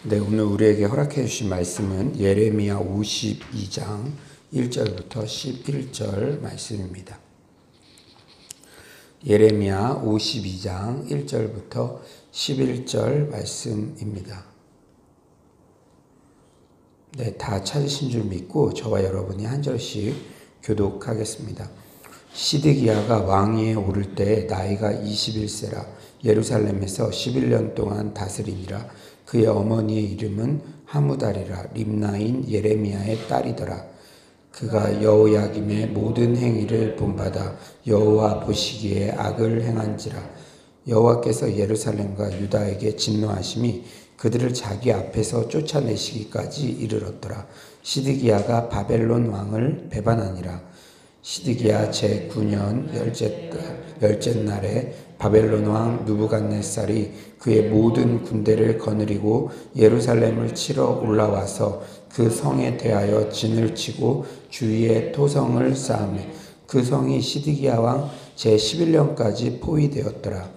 네, 오늘 우리에게 허락해 주신 말씀은 예레미야 52장 1절부터 11절 말씀입니다. 예레미야 52장 1절부터 11절 말씀입니다. 네, 다 찾으신 줄 믿고 저와 여러분이 한 절씩 교독하겠습니다. 시드기야가 왕위에 오를 때 나이가 21세라 예루살렘에서 11년 동안 다스리니라. 그의 어머니의 이름은 하무달이라 림나인 예레미야의 딸이더라. 그가 여호야김의 모든 행위를 본받아 여호와 보시기에 악을 행한지라. 여호와께서 예루살렘과 유다에게 진노하심이 그들을 자기 앞에서 쫓아내시기까지 이르렀더라. 시드기야가 바벨론 왕을 배반하니라. 시드기야 제9년 열째 날에 바벨론 왕 느부갓네살이 그의 모든 군대를 거느리고 예루살렘을 치러 올라와서 그 성에 대하여 진을 치고 주위에 토성을 쌓으매 그 성이 시드기야 왕 제11년까지 포위되었더라.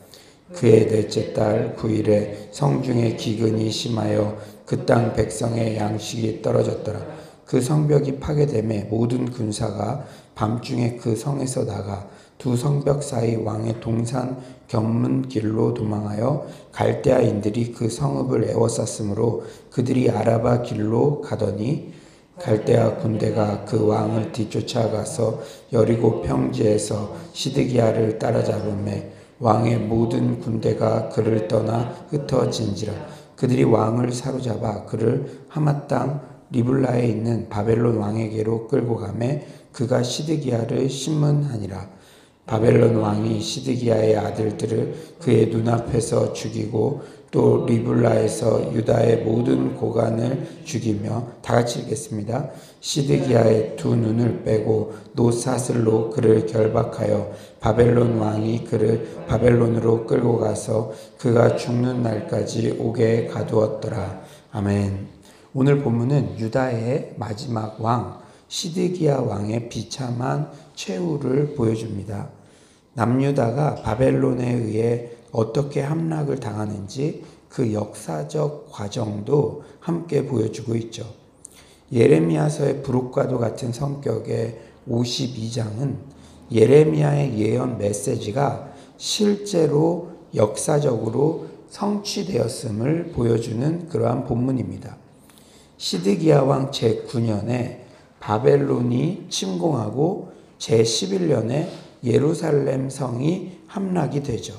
그의 넷째 달 9일에 성중에 기근이 심하여 그 땅 백성의 양식이 떨어졌더라. 그 성벽이 파괴되매 모든 군사가 밤중에 그 성에서 나가 두 성벽 사이 왕의 동산 견문 길로 도망하여 갈대아인들이 그 성읍을 에워쌌으므로 그들이 아라바 길로 가더니 갈대아 군대가 그 왕을 뒤쫓아가서 여리고 평지에서 시드기야를 따라잡으매 왕의 모든 군대가 그를 떠나 흩어진지라. 그들이 왕을 사로잡아 그를 하맛 땅 리블라에 있는 바벨론 왕에게로 끌고 가매 그가 시드기야를 심문하니라. 바벨론 왕이 시드기야의 아들들을 그의 눈앞에서 죽이고 또 리블라에서 유다의 모든 고관을 죽이며 다 같이 읽겠습니다. 시드기야의 두 눈을 빼고 노사슬로 그를 결박하여 바벨론 왕이 그를 바벨론으로 끌고 가서 그가 죽는 날까지 옥에 가두었더라. 아멘. 오늘 본문은 유다의 마지막 왕 시드기야 왕의 비참한 최후를 보여줍니다. 남유다가 바벨론에 의해 어떻게 함락을 당하는지 그 역사적 과정도 함께 보여주고 있죠. 예레미야서의 부록과도 같은 성격의 52장은 예레미야의 예언 메시지가 실제로 역사적으로 성취되었음을 보여주는 그러한 본문입니다. 시드기야 왕 제9년에 바벨론이 침공하고 제11년에 예루살렘 성이 함락이 되죠.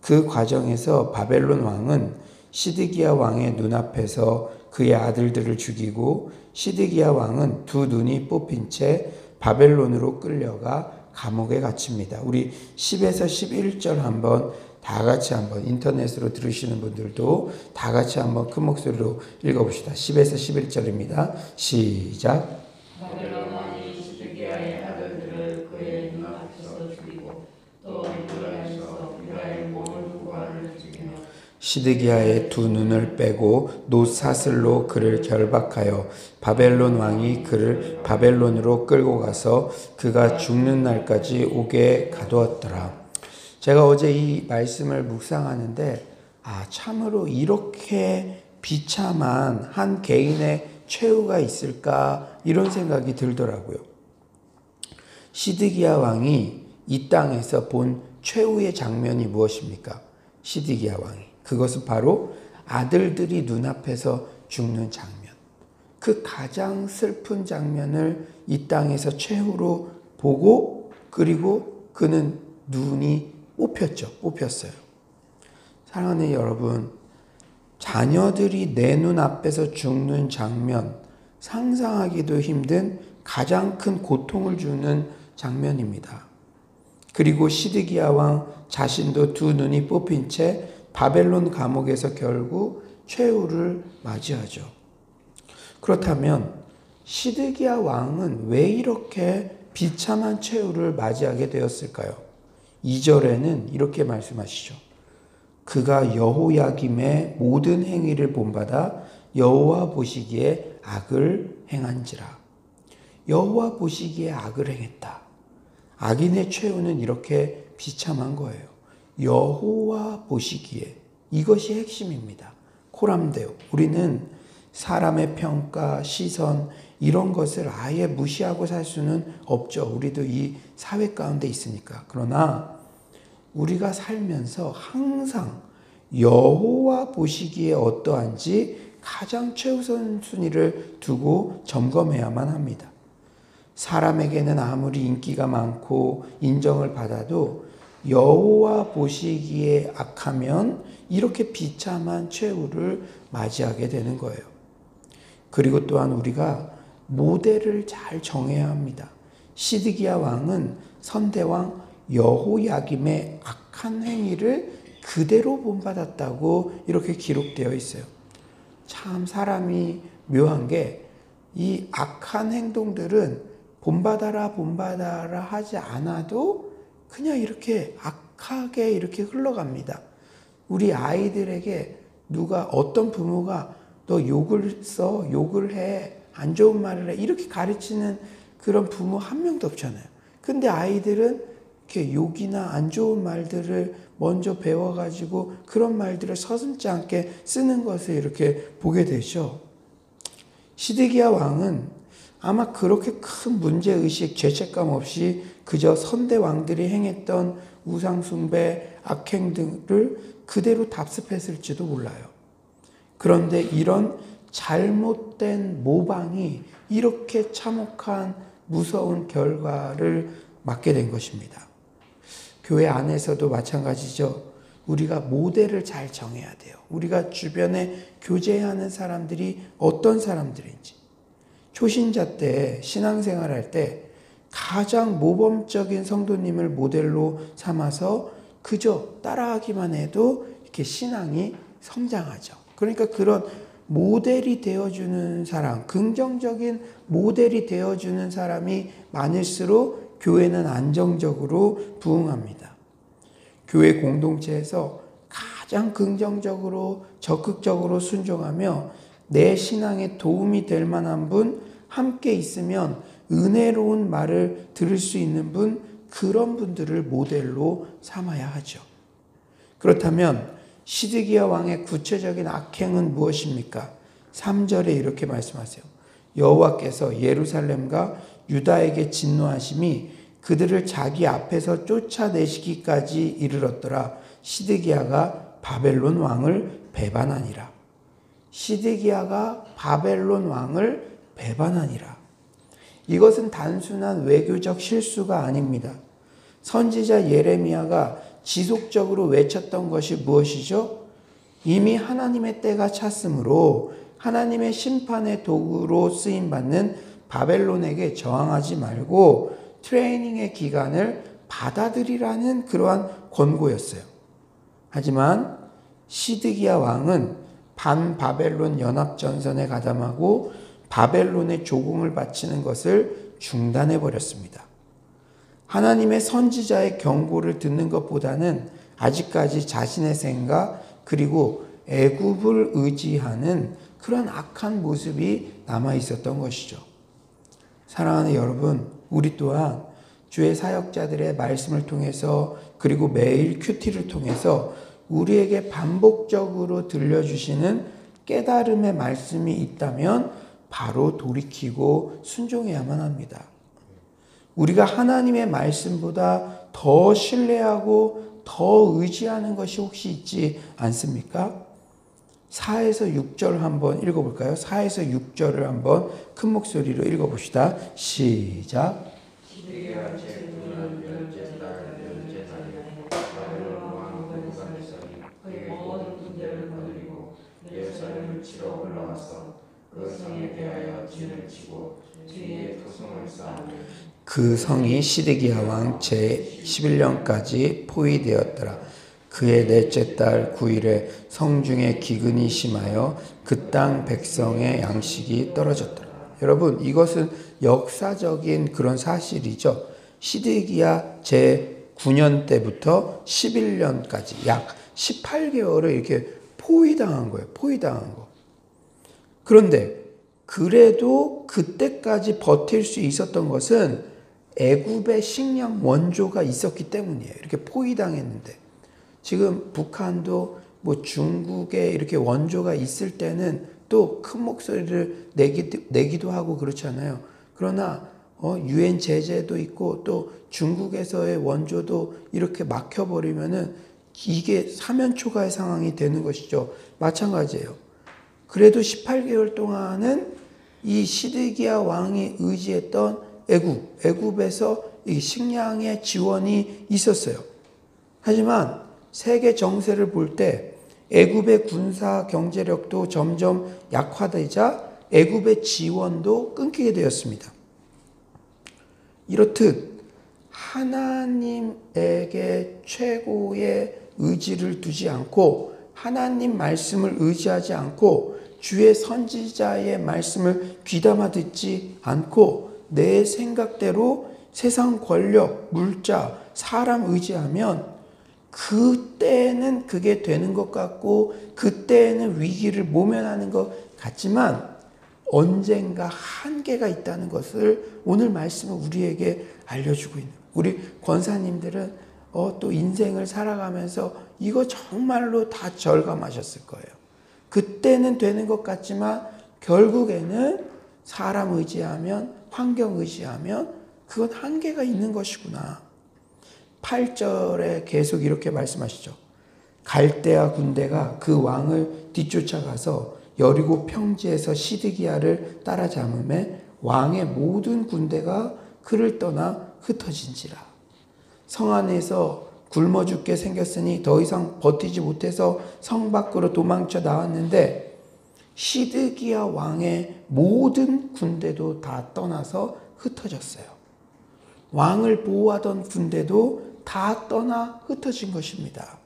그 과정에서 바벨론 왕은 시드기야 왕의 눈앞에서 그의 아들들을 죽이고 시드기야 왕은 두 눈이 뽑힌 채 바벨론으로 끌려가 감옥에 갇힙니다. 우리 10에서 11절 한번 다 같이 한번 인터넷으로 들으시는 분들도 다 같이 한번 큰 목소리로 읽어봅시다. 10에서 11절입니다. 시작. 바벨론 왕이 시드기야의 아들들을 그의 눈앞에서 죽이고 또 리블라에서 유다의 모든 고관을 죽이며 시드기야의 두 눈을 빼고 노사슬로 그를 결박하여 바벨론 왕이 그를 바벨론으로 끌고 가서 그가 죽는 날까지 옥에 가두었더라. 제가 어제 이 말씀을 묵상하는데 참으로 이렇게 비참한 한 개인의 최후가 있을까 이런 생각이 들더라고요. 시드기야 왕이 이 땅에서 본 최후의 장면이 무엇입니까? 시드기야 왕이 그것은 바로 아들들이 눈앞에서 죽는 장면. 그 가장 슬픈 장면을 이 땅에서 최후로 보고 그리고 그는 눈이 뽑혔어요. 사랑하는 여러분, 자녀들이 내 눈앞에서 죽는 장면, 상상하기도 힘든 가장 큰 고통을 주는 장면입니다. 그리고 시드기야 왕 자신도 두 눈이 뽑힌 채 바벨론 감옥에서 결국 최후를 맞이하죠. 그렇다면 시드기야 왕은 왜 이렇게 비참한 최후를 맞이하게 되었을까요? 2절에는 이렇게 말씀하시죠. 그가 여호야김의 모든 행위를 본받아 여호와 보시기에 악을 행한지라. 여호와 보시기에 악을 행했다. 악인의 최후는 이렇게 비참한 거예요. 여호와 보시기에 이것이 핵심입니다. 코람데오. 우리는 사람의 평가, 시선 이런 것을 아예 무시하고 살 수는 없죠. 우리도 이 사회 가운데 있으니까. 그러나 우리가 살면서 항상 여호와 보시기에 어떠한지 가장 최우선 순위를 두고 점검해야만 합니다. 사람에게는 아무리 인기가 많고 인정을 받아도 여호와 보시기에 악하면 이렇게 비참한 최후를 맞이하게 되는 거예요. 그리고 또한 우리가 모델을 잘 정해야 합니다. 시드기야 왕은 선대왕 여호야김의 악한 행위를 그대로 본받았다고 이렇게 기록되어 있어요. 참 사람이 묘한 게 이 악한 행동들은 본받아라 하지 않아도 그냥 이렇게 악하게 이렇게 흘러갑니다. 우리 아이들에게 누가 어떤 부모가 너 욕을 써, 욕을 해, 안 좋은 말을 해 이렇게 가르치는 그런 부모 한 명도 없잖아요. 근데 아이들은 이렇게 욕이나 안 좋은 말들을 먼저 배워가지고 그런 말들을 서슴지 않게 쓰는 것을 이렇게 보게 되죠. 시드기야 왕은 아마 그렇게 큰 문제의식, 죄책감 없이 그저 선대 왕들이 행했던 우상숭배, 악행 등을 그대로 답습했을지도 몰라요. 그런데 이런 잘못된 모방이 이렇게 참혹한 무서운 결과를 맞게 된 것입니다. 교회 안에서도 마찬가지죠. 우리가 모델을 잘 정해야 돼요. 우리가 주변에 교제하는 사람들이 어떤 사람들인지. 초신자 때 신앙생활할 때 가장 모범적인 성도님을 모델로 삼아서 그저 따라하기만 해도 이렇게 신앙이 성장하죠. 그러니까 그런 모델이 되어주는 사람, 긍정적인 모델이 되어주는 사람이 많을수록 교회는 안정적으로 부흥합니다. 교회 공동체에서 가장 긍정적으로 적극적으로 순종하며 내 신앙에 도움이 될 만한 분, 함께 있으면 은혜로운 말을 들을 수 있는 분, 그런 분들을 모델로 삼아야 하죠. 그렇다면 시드기야 왕의 구체적인 악행은 무엇입니까? 3절에 이렇게 말씀하세요. 여호와께서 예루살렘과 유다에게 진노하심이 그들을 자기 앞에서 쫓아내시기까지 이르렀더라. 시드기야가 바벨론 왕을 배반하니라. 시드기야가 바벨론 왕을 배반하니라. 이것은 단순한 외교적 실수가 아닙니다. 선지자 예레미야가 지속적으로 외쳤던 것이 무엇이죠? 이미 하나님의 때가 찼으므로 하나님의 심판의 도구로 쓰임받는 바벨론에게 저항하지 말고 트레이닝의 기간을 받아들이라는 그러한 권고였어요. 하지만 시드기야 왕은 반바벨론 연합전선에 가담하고 바벨론의 조공을 바치는 것을 중단해버렸습니다. 하나님의 선지자의 경고를 듣는 것보다는 아직까지 자신의 생각 그리고 애굽을 의지하는 그런 악한 모습이 남아있었던 것이죠. 사랑하는 여러분, 우리 또한 주의 사역자들의 말씀을 통해서 그리고 매일 큐티를 통해서 우리에게 반복적으로 들려주시는 깨달음의 말씀이 있다면 바로 돌이키고 순종해야만 합니다. 우리가 하나님의 말씀보다 더 신뢰하고 더 의지하는 것이 혹시 있지 않습니까? 4에서 6절 한번 읽어볼까요? 4에서 6절을 한번 큰 목소리로 읽어봅시다. 시작. 시드기야 제9년 열째 달 열째 달에 바벨론 왕 느부갓네살이 그의 모든 군대를 거느리고 예루살렘을 치러 올라와서 그 성에 대하여 진을 치고 뒤에 토성을 쌓으며 그 성이 시드기야 왕 제11년까지 포위되었더라. 그의 넷째 달 9일에 성중에 기근이 심하여 그 땅 백성의 양식이 떨어졌더라. 여러분, 이것은 역사적인 그런 사실이죠. 시드기야 제9년 때부터 11년까지 약 18개월을 이렇게 포위당한 거예요. 포위당한 거. 그런데 그래도 그때까지 버틸 수 있었던 것은 애굽의 식량 원조가 있었기 때문이에요. 이렇게 포위당했는데 지금 북한도 뭐 중국에 이렇게 원조가 있을 때는 또 큰 목소리를 내기도 하고 그렇잖아요. 그러나 유엔 제재도 있고 또 중국에서의 원조도 이렇게 막혀버리면은 이게 사면초가의 상황이 되는 것이죠. 마찬가지예요. 그래도 18개월 동안은 이 시드기야 왕이 의지했던 애굽에서 이 식량의 지원이 있었어요. 하지만 세계 정세를 볼 때 애굽의 군사 경제력도 점점 약화되자 애굽의 지원도 끊기게 되었습니다. 이렇듯 하나님에게 최고의 의지를 두지 않고 하나님 말씀을 의지하지 않고 주의 선지자의 말씀을 귀담아 듣지 않고 내 생각대로 세상 권력, 물자, 사람 의지하면 그때는 그게 되는 것 같고 그때는 위기를 모면하는 것 같지만 언젠가 한계가 있다는 것을 오늘 말씀은 우리에게 알려주고 있는 거예요. 우리 권사님들은 또 인생을 살아가면서 이거 정말로 다 절감하셨을 거예요. 그때는 되는 것 같지만 결국에는 사람 의지하면 환경 의지하면 그건 한계가 있는 것이구나. 8절에 계속 이렇게 말씀하시죠. 갈대아 군대가 그 왕을 뒤쫓아가서 여리고 평지에서 시드기야를 따라잡음에 왕의 모든 군대가 그를 떠나 흩어진지라. 성 안에서 굶어 죽게 생겼으니 더 이상 버티지 못해서 성 밖으로 도망쳐 나왔는데 시드기야 왕의 모든 군대도 다 떠나서 흩어졌어요. 왕을 보호하던 군대도 다 떠나 흩어진 것입니다.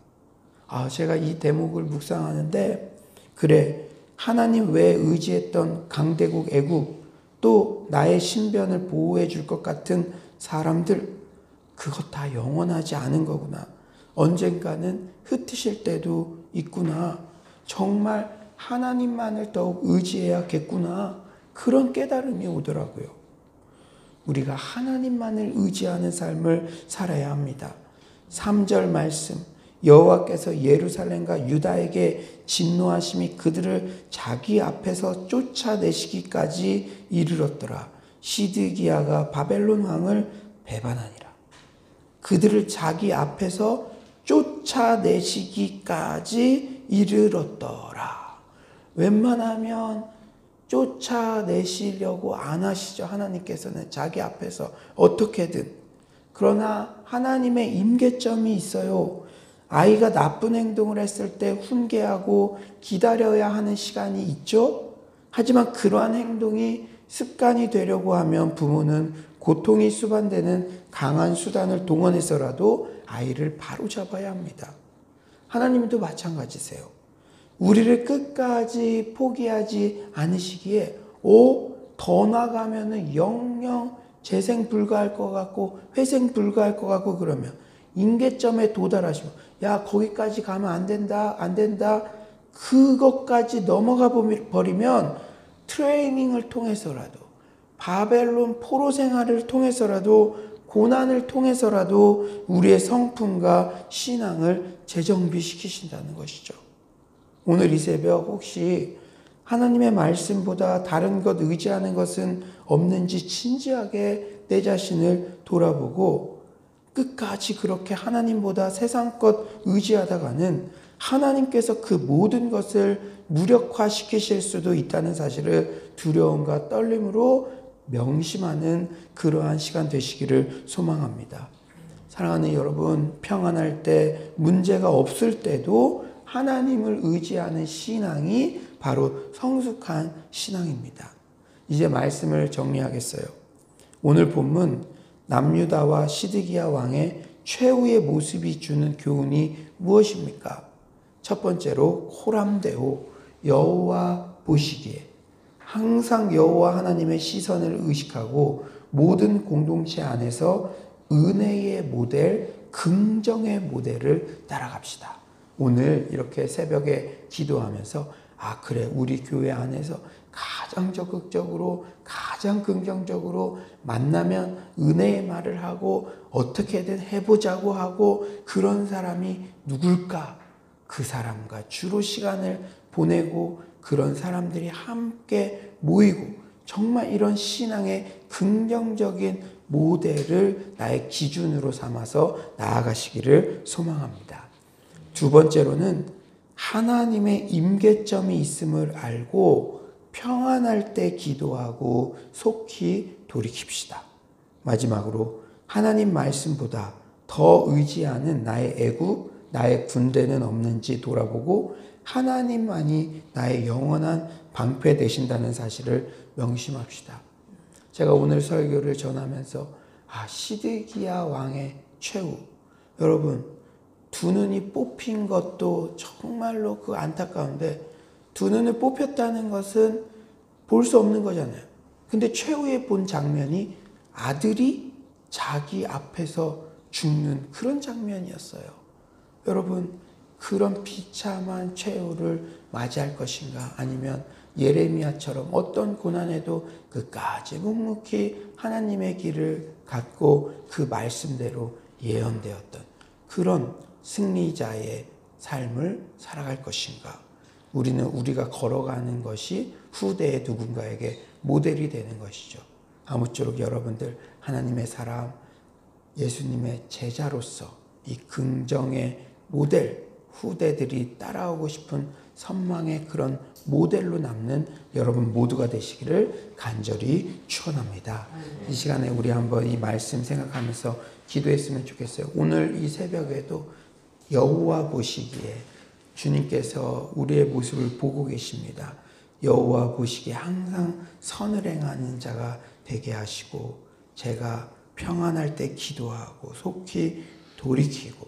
제가 이 대목을 묵상하는데 그래 하나님 외에 의지했던 강대국 애국 또 나의 신변을 보호해 줄 것 같은 사람들 그것 다 영원하지 않은 거구나. 언젠가는 흩으실 때도 있구나. 정말 하나님만을 더욱 의지해야겠구나. 그런 깨달음이 오더라고요. 우리가 하나님만을 의지하는 삶을 살아야 합니다. 3절 말씀 여호와께서 예루살렘과 유다에게 진노하심이 그들을 자기 앞에서 쫓아내시기까지 이르렀더라. 시드기야가 바벨론 왕을 배반하니라. 그들을 자기 앞에서 쫓아내시기까지 이르렀더라. 웬만하면 쫓아내시려고 안 하시죠. 하나님께서는 자기 앞에서 어떻게든. 그러나 하나님의 임계점이 있어요. 아이가 나쁜 행동을 했을 때 훈계하고 기다려야 하는 시간이 있죠. 하지만 그러한 행동이 습관이 되려고 하면 부모는 고통이 수반되는 강한 수단을 동원해서라도 아이를 바로잡아야 합니다. 하나님도 마찬가지세요. 우리를 끝까지 포기하지 않으시기에 더 나가면은 영영 재생 불가할 것 같고 회생 불가할 것 같고 그러면 임계점에 도달하시면 야 거기까지 가면 안 된다 그것까지 넘어가 버리면 트레이닝을 통해서라도 바벨론 포로 생활을 통해서라도 고난을 통해서라도 우리의 성품과 신앙을 재정비시키신다는 것이죠. 오늘 이 새벽 혹시 하나님의 말씀보다 다른 것 의지하는 것은 없는지 진지하게 내 자신을 돌아보고 끝까지 그렇게 하나님보다 세상 것 의지하다가는 하나님께서 그 모든 것을 무력화시키실 수도 있다는 사실을 두려움과 떨림으로 명심하는 그러한 시간 되시기를 소망합니다. 사랑하는 여러분, 평안할 때 문제가 없을 때도 하나님을 의지하는 신앙이 바로 성숙한 신앙입니다. 이제 말씀을 정리하겠어요. 오늘 본문 남유다와 시드기야 왕의 최후의 모습이 주는 교훈이 무엇입니까? 첫 번째로 호람되오 여호와 보시기에 항상 여호와 하나님의 시선을 의식하고 모든 공동체 안에서 은혜의 모델, 긍정의 모델을 따라갑시다. 오늘 이렇게 새벽에 기도하면서 그래 우리 교회 안에서 가장 적극적으로 가장 긍정적으로 만나면 은혜의 말을 하고 어떻게든 해보자고 하고 그런 사람이 누굴까? 그 사람과 주로 시간을 보내고 그런 사람들이 함께 모이고 정말 이런 신앙의 긍정적인 모델을 나의 기준으로 삼아서 나아가시기를 소망합니다. 두 번째로는 하나님의 임계점이 있음을 알고 평안할 때 기도하고 속히 돌이킵시다. 마지막으로 하나님 말씀보다 더 의지하는 나의 애국, 나의 군대는 없는지 돌아보고 하나님만이 나의 영원한 방패 되신다는 사실을 명심합시다. 제가 오늘 설교를 전하면서 시드기야 왕의 최후, 여러분 두 눈이 뽑힌 것도 정말로 그 안타까운데 두 눈을 뽑혔다는 것은 볼 수 없는 거잖아요. 근데 최후에 본 장면이 아들이 자기 앞에서 죽는 그런 장면이었어요. 여러분 그런 비참한 최후를 맞이할 것인가, 아니면 예레미야처럼 어떤 고난에도 끝까지 묵묵히 하나님의 길을 갖고 그 말씀대로 예언되었던 그런 승리자의 삶을 살아갈 것인가. 우리는 우리가 걸어가는 것이 후대의 누군가에게 모델이 되는 것이죠. 아무쪼록 여러분들 하나님의 사람, 예수님의 제자로서 이 긍정의 모델, 후대들이 따라오고 싶은 선망의 그런 모델로 남는 여러분 모두가 되시기를 간절히 축원합니다. 이 시간에 우리 한번 이 말씀 생각하면서 기도했으면 좋겠어요. 오늘 이 새벽에도 여호와 보시기에 주님께서 우리의 모습을 보고 계십니다. 여호와 보시기에 항상 선을 행하는 자가 되게 하시고, 제가 평안할 때 기도하고 속히 돌이키고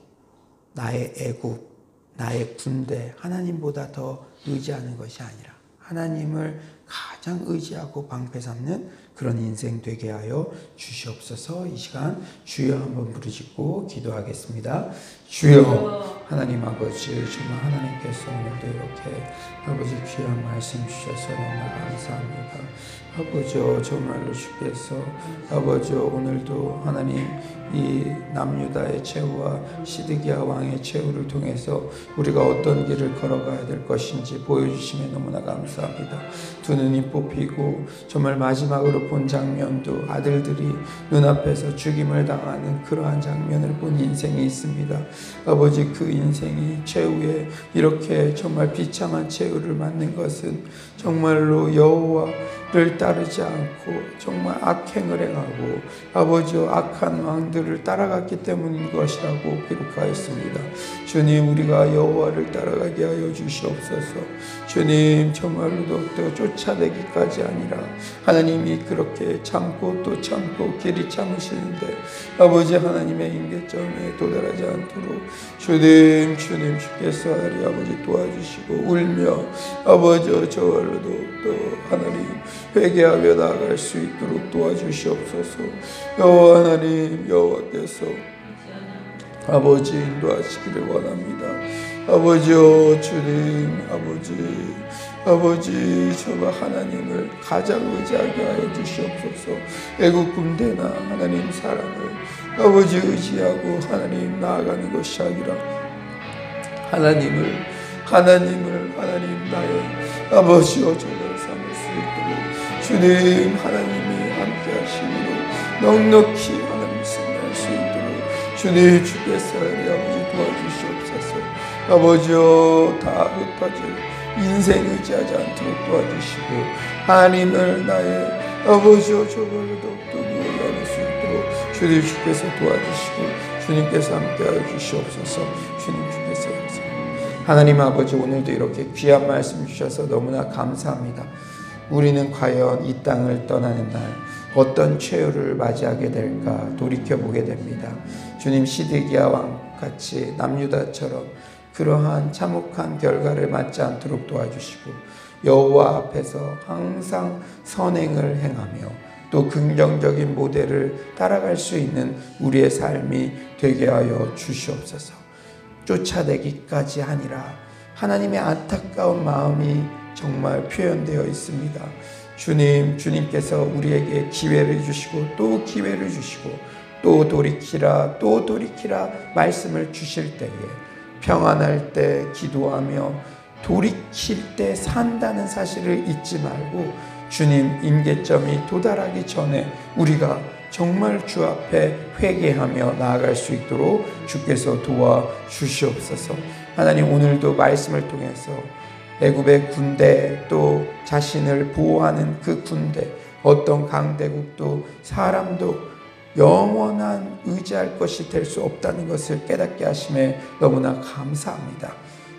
나의 애국, 나의 군대 하나님보다 더 의지하는 것이 아니라 하나님을 가장 의지하고 방패 삼는 그런 인생 되게 하여 주시옵소서. 이 시간 주여 한번 부르짖고 기도하겠습니다. 주여 하나님 아버지, 정말 하나님께서 오늘도 이렇게 아버지 귀한 말씀 주셔서 너무 감사합니다. 아버지 정말로 주께서 아버지 오늘도 하나님 이 남유다의 최후와 시드기야 왕의 최후를 통해서 우리가 어떤 길을 걸어가야 될 것인지 보여주심에 너무나 감사합니다. 두 눈이 뽑히고 정말 마지막으로 본 장면도 아들들이 눈앞에서 죽임을 당하는 그러한 장면을 본 인생이 있습니다. 아버지 그 인생이 최후에 이렇게 정말 비참한 최후를 맞는 것은 정말로 여호와를 따르지 않고 정말 악행을 행하고 아버지 악한 왕들을 따라갔기 때문인 것이라고 기록하였습니다. 주님, 우리가 여호와를 따라가게 하여 주시옵소서. 주님, 정말로 더욱더 쫓아내기까지 아니라 하나님이 그렇게 참고 또 참고 길이 참으시는데 아버지 하나님의 임계점에 도달하지 않도록 주님 주께서 우리 아버지 도와주시고 울며 아버지 저걸로도 또 하나님 회개하며 나아갈 수 있도록 도와주시옵소서. 여호와 하나님, 여호와께서 아버지 인도하시기를 원합니다. 아버지요 주님, 아버지 정말 하나님을 가장 의지하게 하여 주시옵소서. 애국 군대나 하나님 사랑을 아버지 의지하고 하나님 나아가는 것이 아니라 하나님 나의 아버지요 저를 삼을 수 있도록 주님 하나님이 함께 하시므로 넉넉히 하나님 승리할 수 있도록 주님 주께서 우리 아버지 도와주시옵소서. 아버지요 다 흩어질 인생 의지하지 않도록 도와주시고 하나님을 나의 아버지요 저걸로 더욱더 구원할 수 있도록 주님 주께서 도와주시고 주님께서 함께하여 주시옵소서. 주님 주께서 감사합니다. 하나님 아버지, 오늘도 이렇게 귀한 말씀 주셔서 너무나 감사합니다. 우리는 과연 이 땅을 떠나는 날 어떤 최후를 맞이하게 될까 돌이켜보게 됩니다. 주님, 시드기야 왕같이 남유다처럼 그러한 참혹한 결과를 맞지 않도록 도와주시고 여호와 앞에서 항상 선행을 행하며 또 긍정적인 모델을 따라갈 수 있는 우리의 삶이 되게 하여 주시옵소서. 쫓아내기까지 아니라 하나님의 안타까운 마음이 정말 표현되어 있습니다. 주님께서 우리에게 기회를 주시고 또 기회를 주시고 또 돌이키라 말씀을 주실 때에 평안할 때 기도하며 돌이킬 때 산다는 사실을 잊지 말고 주님 임계점이 도달하기 전에 우리가 정말 주 앞에 회개하며 나아갈 수 있도록 주께서 도와주시옵소서. 하나님, 오늘도 말씀을 통해서 애굽의 군대, 또 자신을 보호하는 그 군대, 어떤 강대국도 사람도 영원한 의지할 것이 될 수 없다는 것을 깨닫게 하심에 너무나 감사합니다.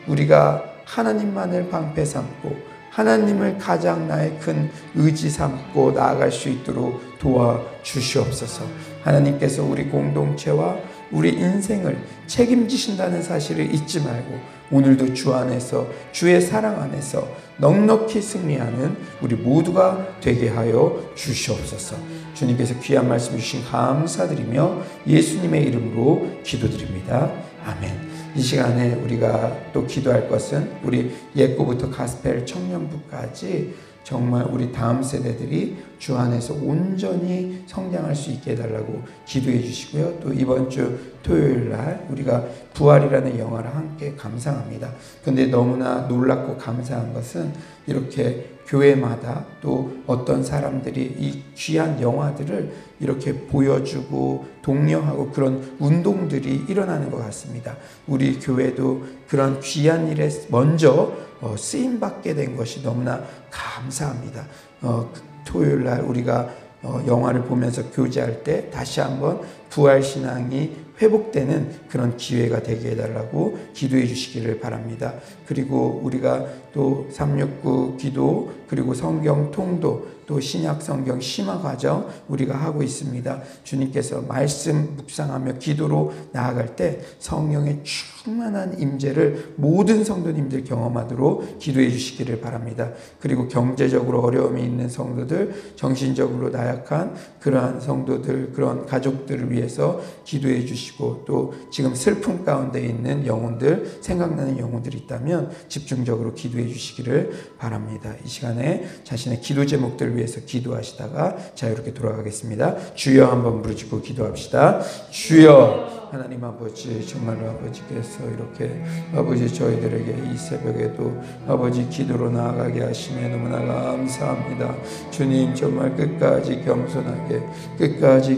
우리가 하나님만을 방패 삼고 하나님을 가장 나의 큰 의지 삼고 나아갈 수 있도록 도와주시옵소서. 하나님께서 우리 공동체와 우리 인생을 책임지신다는 사실을 잊지 말고 오늘도 주 안에서, 주의 사랑 안에서 넉넉히 승리하는 우리 모두가 되게 하여 주시옵소서. 주님께서 귀한 말씀 주신 감사드리며 예수님의 이름으로 기도드립니다. 아멘. 이 시간에 우리가 또 기도할 것은 우리 예고부터 가스펠 청년부까지 정말 우리 다음 세대들이 주 안에서 온전히 성장할 수 있게 해달라고 기도해 주시고요. 또 이번 주 토요일 날 우리가 부활이라는 영화를 함께 감상합니다. 근데 너무나 놀랍고 감사한 것은 이렇게 교회마다 또 어떤 사람들이 이 귀한 영화들을 이렇게 보여주고 독려하고 그런 운동들이 일어나는 것 같습니다. 우리 교회도 그런 귀한 일에 먼저 쓰임받게 된 것이 너무나 감사합니다. 토요일 날 우리가 영화를 보면서 교제할 때 다시 한번 부활신앙이 회복되는 그런 기회가 되게 해달라고 기도해 주시기를 바랍니다. 그리고 우리가 또 369 기도, 그리고 성경 통도, 또 신약 성경 심화 과정 우리가 하고 있습니다. 주님께서 말씀 묵상하며 기도로 나아갈 때 성령의 충만한 임재를 모든 성도님들 경험하도록 기도해 주시기를 바랍니다. 그리고 경제적으로 어려움이 있는 성도들, 정신적으로 나약한 그러한 성도들, 그런 가족들을 위해서 기도해 주시고, 또 지금 슬픔 가운데 있는 영혼들, 생각나는 영혼들이 있다면 집중적으로 기도해 주시기를 바랍니다. 이 시간에 자신의 기도 제목들을 위해서 기도하시다가 자유롭게 돌아가겠습니다. 주여 한번 부르짖고 기도합시다. 주여, 하나님 아버지, 정말로 아버지께서 이렇게 아버지 저희들에게 이 새벽에도 아버지 기도로 나아가게 하시며 너무나 감사합니다. 주님, 정말 끝까지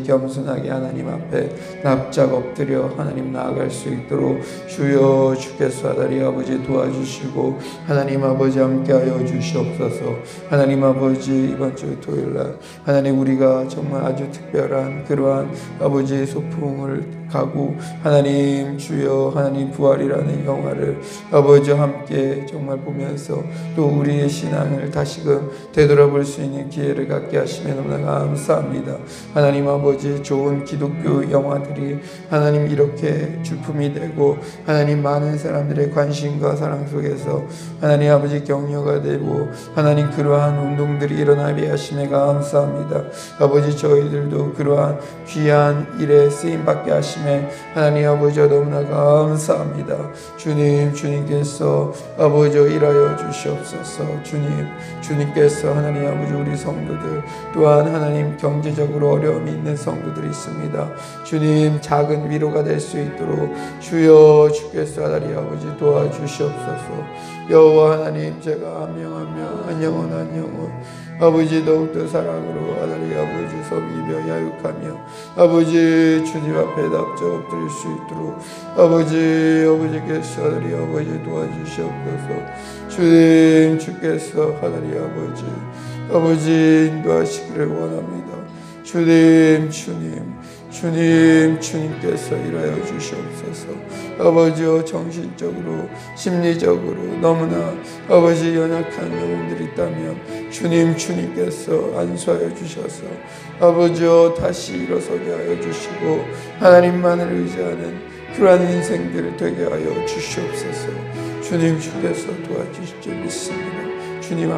겸손하게 하나님 앞에 납작 엎드려 하나님 나아갈 수 있도록 주여 주께서 하나님 아버지 도와주시고 하나님 아버지 함께하여 주시옵소서. 하나님 아버지, 이번 주 토요일날 하나님 우리가 정말 아주 특별한 그러한 아버지의 소풍을 가고 하나님 주여 하나님 부활이라는 영화를 아버지와 함께 정말 보면서 또 우리의 신앙을 다시금 되돌아볼 수 있는 기회를 갖게 하시면 너무나 감사합니다. 하나님 아버지, 좋은 기독교 영화들이 하나님 이렇게 출품이 되고 하나님 많은 사람들의 관심과 사랑 속에서 하나님 아버지 격려가 되고 하나님 그러한 운동들이 일어나게 하시며 감사합니다. 아버지, 저희들도 그러한 귀한 일에 쓰임받게 하시며 하나님 아버지 너무나 감사합니다. 주님께서 아버지 일하여 주시옵소서. 주님께서 하나님 아버지 우리 성도들, 또한 하나님 경제적으로 어려움이 있는 성도들이 있습니다. 주님, 작은 위로가 될 수 있도록 주여 주께서 하나님 아버지 도와주시옵소서. 여호와 하나님, 제가 한 명 한 영혼 아버지 더욱더 사랑으로 하나님 아버지 섬기며 야육하며 아버지 주님 앞에 납작 엎드릴 수 있도록 아버지께서 하나님 아버지 도와주시옵소서. 주께서 하나님 아버지 인도하시기를 원합니다. 주님께서 일하여 주시옵소서. 아버지여, 정신적으로 심리적으로 너무나 아버지 연약한 영혼들이 있다면 주님께서 안수하여 주셔서 아버지여 다시 일어서게 하여 주시고 하나님만을 의지하는 그러한 인생들을 되게 하여 주시옵소서. 주께서 도와주실 줄 믿습니다. 주님